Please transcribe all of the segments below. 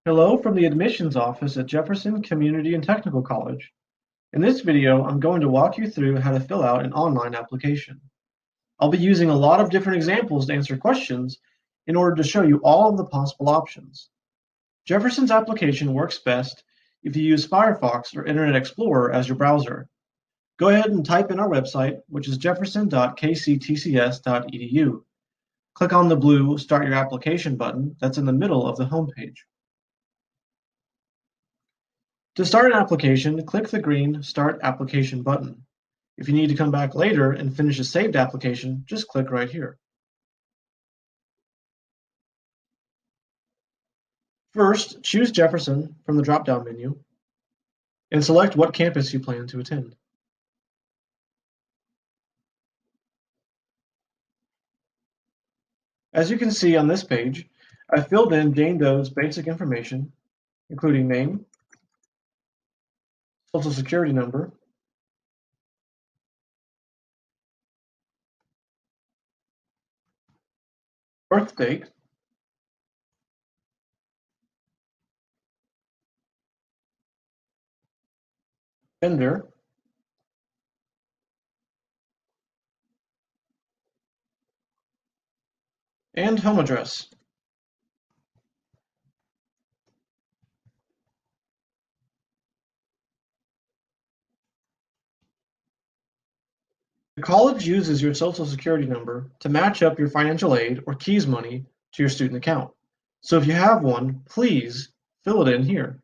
Hello from the admissions office at Jefferson Community and Technical College. In this video, I'm going to walk you through how to fill out an online application. I'll be using a lot of different examples to answer questions in order to show you all of the possible options. Jefferson's application works best if you use Firefox or Internet Explorer as your browser. Go ahead and type in our website, which is jefferson.kctcs.edu. Click on the blue Start Your Application button that's in the middle of the homepage. To start an application, click the green Start Application button. If you need to come back later and finish a saved application, just click right here. First, choose Jefferson from the drop-down menu and select what campus you plan to attend. As you can see on this page, I filled in Jane Doe's basic information, including name, Social Security number, birth date, gender, and home address. The college uses your Social Security number to match up your financial aid or KEYS money to your student account. So if you have one, please fill it in here.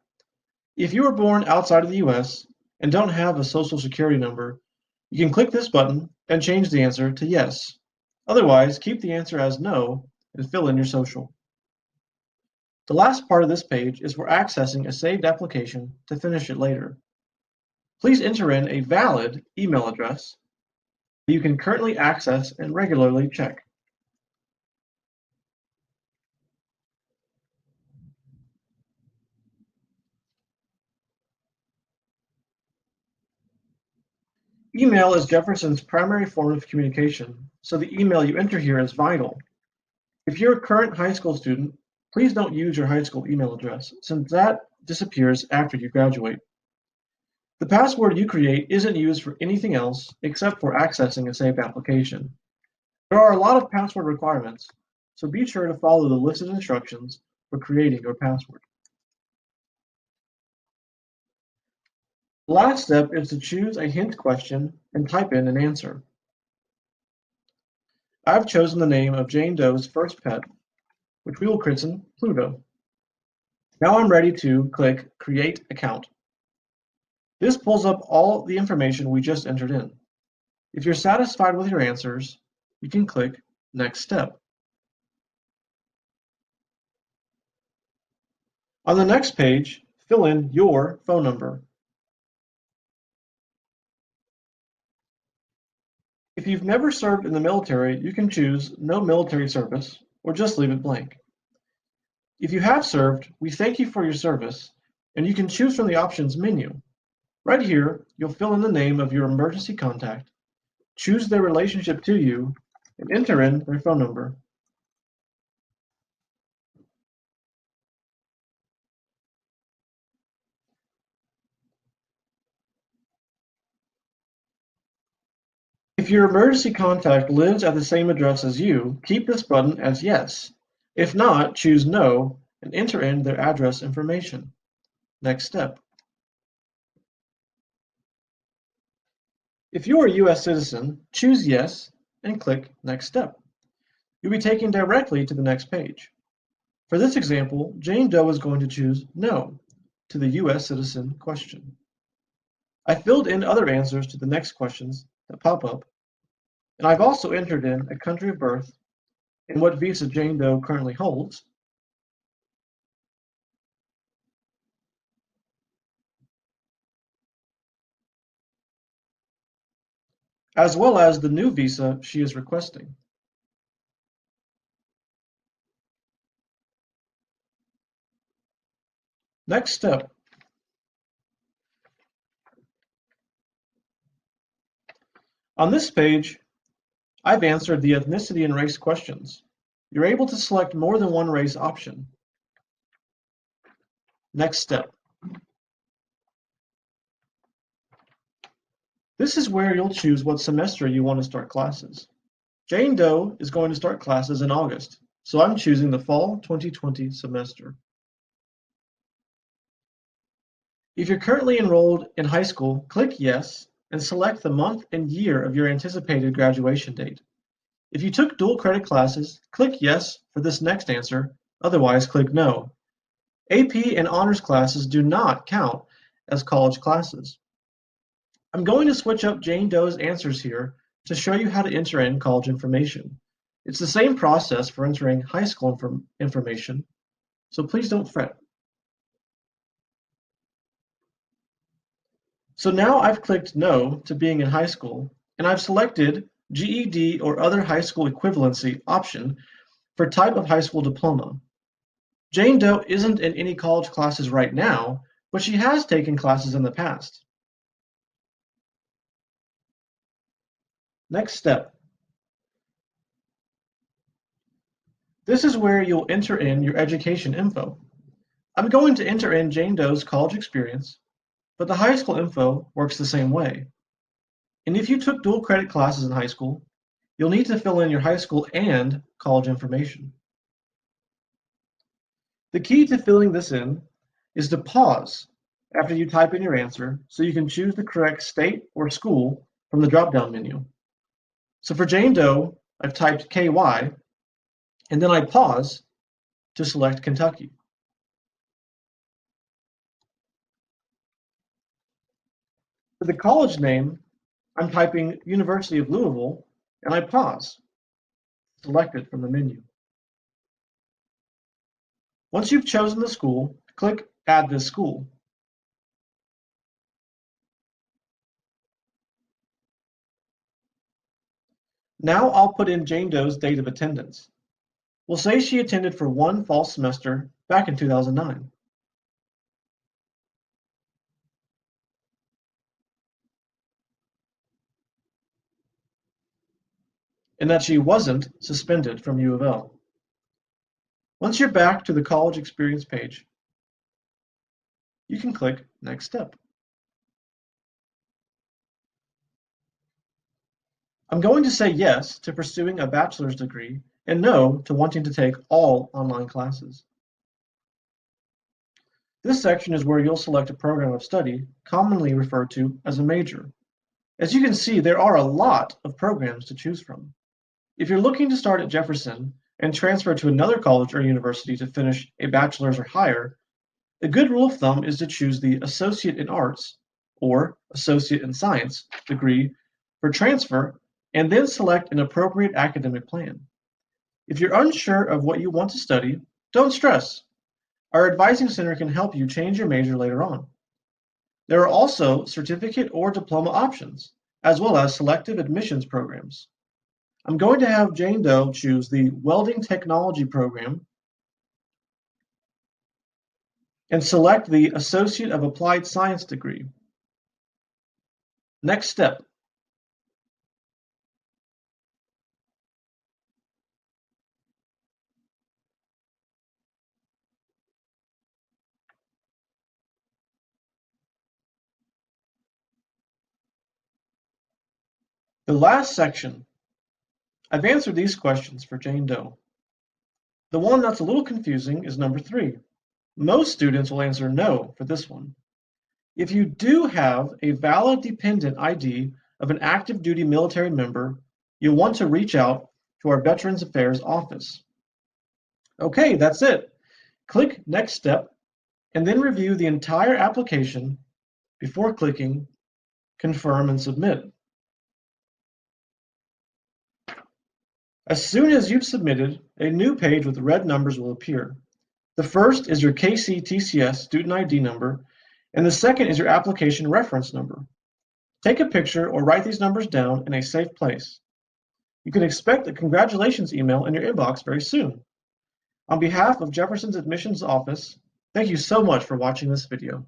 If you were born outside of the US and don't have a Social Security number, you can click this button and change the answer to yes. Otherwise, keep the answer as no and fill in your social. The last part of this page is for accessing a saved application to finish it later. Please enter in a valid email address that you can currently access and regularly check. Email is Jefferson's primary form of communication, so the email you enter here is vital. If you're a current high school student, please don't use your high school email address, since that disappears after you graduate. The password you create isn't used for anything else except for accessing a saved application. There are a lot of password requirements, so be sure to follow the listed instructions for creating your password. The last step is to choose a hint question and type in an answer. I've chosen the name of Jane Doe's first pet, which we will christen Pluto. Now I'm ready to click Create Account. This pulls up all the information we just entered in. If you're satisfied with your answers, you can click Next Step. On the next page, fill in your phone number. If you've never served in the military, you can choose No Military Service or just leave it blank. If you have served, we thank you for your service, and you can choose from the options menu. Right here, you'll fill in the name of your emergency contact, choose their relationship to you, and enter in their phone number. If your emergency contact lives at the same address as you, keep this button as yes. If not, choose no and enter in their address information. Next step. If you're a US citizen, choose yes and click Next Step. You'll be taken directly to the next page. For this example, Jane Doe is going to choose no to the US citizen question. I filled in other answers to the next questions that pop up, and I've also entered in a country of birth and what visa Jane Doe currently holds, as well as the new visa she is requesting. Next step. On this page, I've answered the ethnicity and race questions. You're able to select more than one race option. Next step. This is where you'll choose what semester you want to start classes. Jane Doe is going to start classes in August, so I'm choosing the fall 2020 semester. If you're currently enrolled in high school, click Yes and select the month and year of your anticipated graduation date. If you took dual credit classes, click Yes for this next answer, otherwise click No. AP and honors classes do not count as college classes. I'm going to switch up Jane Doe's answers here to show you how to enter in college information. It's the same process for entering high school information, so please don't fret. So now I've clicked No to being in high school, and I've selected GED or other high school equivalency option for type of high school diploma. Jane Doe isn't in any college classes right now, but she has taken classes in the past. Next step. This is where you'll enter in your education info. I'm going to enter in Jane Doe's college experience, but the high school info works the same way. And if you took dual credit classes in high school, you'll need to fill in your high school and college information. The key to filling this in is to pause after you type in your answer so you can choose the correct state or school from the drop-down menu. So for Jane Doe, I've typed KY, and then I pause to select Kentucky. For the college name, I'm typing University of Louisville, and I pause, select it from the menu. Once you've chosen the school, click Add this school. Now I'll put in Jane Doe's date of attendance. We'll say she attended for one fall semester back in 2009. And that she wasn't suspended from U of L. Once you're back to the college experience page, you can click Next Step. I'm going to say yes to pursuing a bachelor's degree and no to wanting to take all online classes. This section is where you'll select a program of study, commonly referred to as a major. As you can see, there are a lot of programs to choose from. If you're looking to start at Jefferson and transfer to another college or university to finish a bachelor's or higher, a good rule of thumb is to choose the Associate in Arts or Associate in Science degree for transfer and then select an appropriate academic plan. If you're unsure of what you want to study, don't stress. Our advising center can help you change your major later on. There are also certificate or diploma options, as well as selective admissions programs. I'm going to have Jane Doe choose the Welding Technology program and select the Associate of Applied Science degree. Next step. The last section. I've answered these questions for Jane Doe. The one that's a little confusing is number 3. Most students will answer no for this one. If you do have a valid dependent ID of an active duty military member, you'll want to reach out to our Veterans Affairs office. Okay, that's it. Click Next Step and then review the entire application before clicking Confirm and Submit. As soon as you've submitted, a new page with red numbers will appear. The first is your KCTCS student ID number, and the second is your application reference number. Take a picture or write these numbers down in a safe place. You can expect a congratulations email in your inbox very soon. On behalf of Jefferson's Admissions Office, thank you so much for watching this video.